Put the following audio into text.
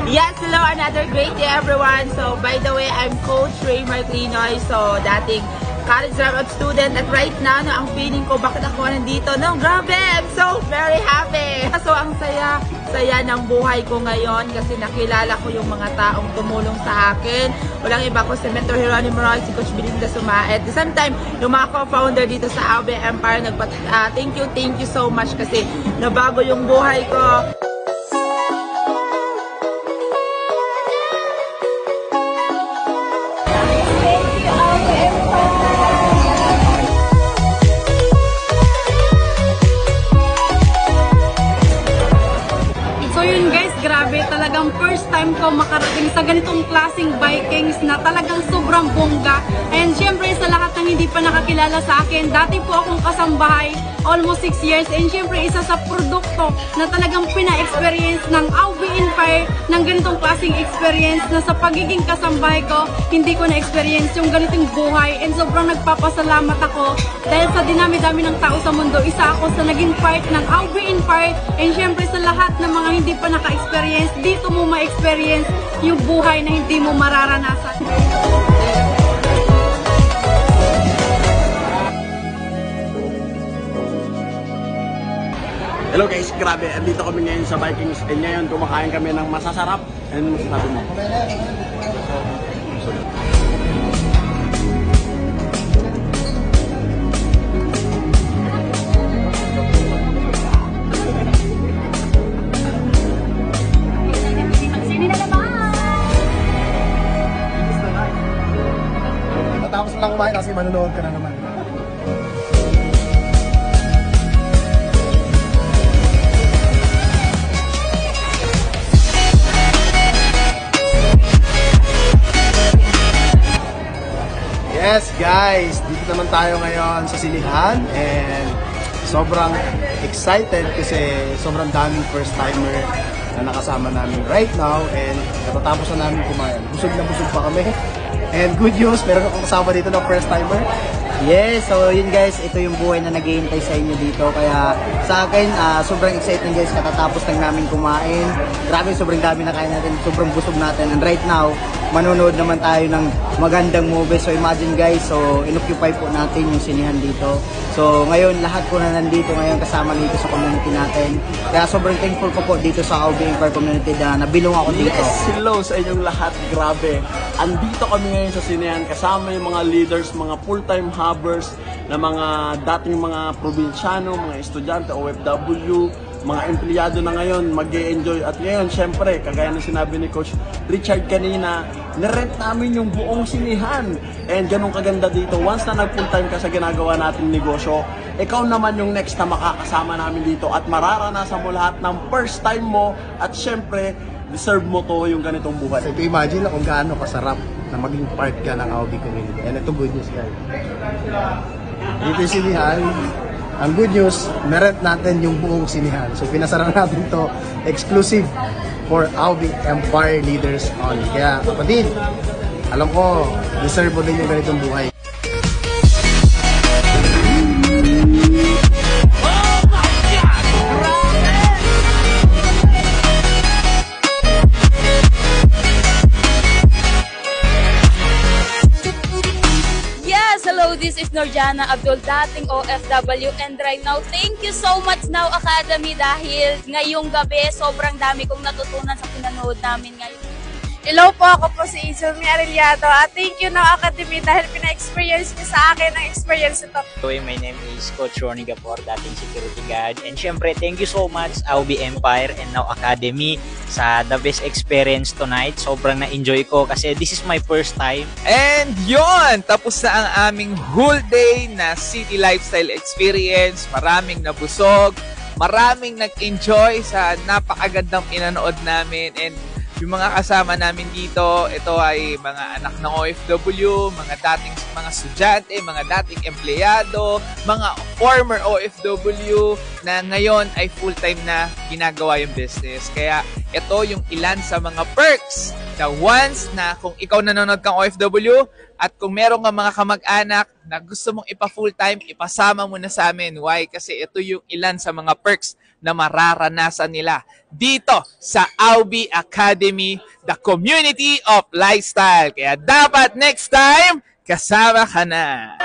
Yes, hello, another great day everyone. So, by the way, I'm Coach Ray Marclinoy. So, dating college dropout student. At right now, no, ang feeling ko, bakit ako nandito? No, grabe! I'm so very happy! So, ang saya ng buhay ko ngayon kasi nakilala ko yung mga taong tumulong sa akin. Walang iba ko si Mentor Jeronimo Roy, si Coach Belinda Sumaet. At the same time, yung mga co-founder dito sa AUB Empire, thank you so much kasi nabago yung buhay ko. Grabe, talagang first time ko makarating sa ganitong klaseng Vikings na talagang sobrang bongga. And syempre sa lahat ng hindi pa nakakilala sa akin, dati po akong kasambahay, almost 6 years. And syempre isa sa produkto na talagang pina-experience ng AUB Empire ng ganitong klaseng experience na sa pagiging kasambahay ko, hindi ko na-experience yung ganitong buhay. And sobrang nagpapasalamat ako dahil sa dinami-dami ng tao sa mundo, isa ako sa naging part ng AUB Empire. And syempre sa lahat ng mga hindi pa naka-experience, dito mo ma-experience yung buhay na hindi mo mararanasan. Hello guys, grabe, andito kami ngayon sa Vikings and ngayon kumakain kami ng masasarap. Ano masasabi mo? Tapos lang kumain kasi manonood ka na naman. Yes guys, dito naman tayo ngayon sa sinihan and sobrang excited kasi sobrang daming first timer na nakasama namin right now and natatapos na namin kumain. Busog na busog pa kami. And good news, meron akong kasama dito ng first timer. Yes, so yun guys, ito yung buhay na naghihintay sa inyo dito. Kaya sa akin, sobrang exciting guys, katatapos lang namin kumain. Grabe, sobrang dami na kain natin, sobrang busog natin. And right now, manonood naman tayo ng magandang movie. So imagine guys, so inoccupy po natin yung sinihan dito. So ngayon, lahat po na nandito ngayon kasama dito sa community natin. Kaya sobrang thankful ko po dito sa AUB Empire community na nabilong ako dito. Yes, hello sa inyong lahat, grabe. Andito kami ngayon sa sinihan kasama yung mga leaders, mga full-time hubbers na mga dating mga probinsyano, mga estudyante, OFW, mga empleyado na ngayon mag-e-enjoy. At ngayon, syempre, kagaya ng sinabi ni Coach Richard kanina, nirent namin yung buong sinihan. And ganun kaganda dito. Once na nag-full time ka sa ginagawa nating negosyo, ikaw naman yung next na makakasama namin dito at mararanasan mo lahat ng first time mo at syempre, deserve mo to yung ganitong buhay. So imagine na kung gaano kasarap na maging part ka ng AUB community. And ito good news guys. Dito yung sinihan. Ang good news, narent natin yung buong sinihan. So pinasara natin to exclusive for AUB Empire leaders only. Kaya kapatid, alam ko, deserve mo din yung ganitong buhay. This is Norjana Abdul, dating OFW, and right now, thank you so much Now Academy dahil ngayong gabi, sobrang dami kong natutunan sa pinanood namin ngayon. Hello po, ako po si Izumi Arellado at thank you Now Academy dahil pina-experience niyo sa akin ang experience ito. My name is Coach Ronnie Gapor, dating security guard. And syempre, thank you so much AUB Empire and Now Academy sa the best experience tonight. Sobrang na-enjoy ko kasi this is my first time. And yon, tapos na ang aming whole day na city lifestyle experience. Maraming nabusog, maraming nag-enjoy sa napakagandang pinanood namin. And yung mga kasama namin dito, ito ay mga anak ng OFW, mga dating mga estudyante, mga dating empleyado, mga former OFW na ngayon ay full-time na ginagawa yung business. Kaya ito yung ilan sa mga perks the ones na kung ikaw nanonood kang OFW at kung meron kang mga kamag-anak na gusto mong ipa-full-time, ipasama mo na sa amin. Why? Kasi ito yung ilan sa mga perks na mararanasan nila dito sa Aubi Academy, the community of lifestyle. Kaya dapat next time, kasama ka na.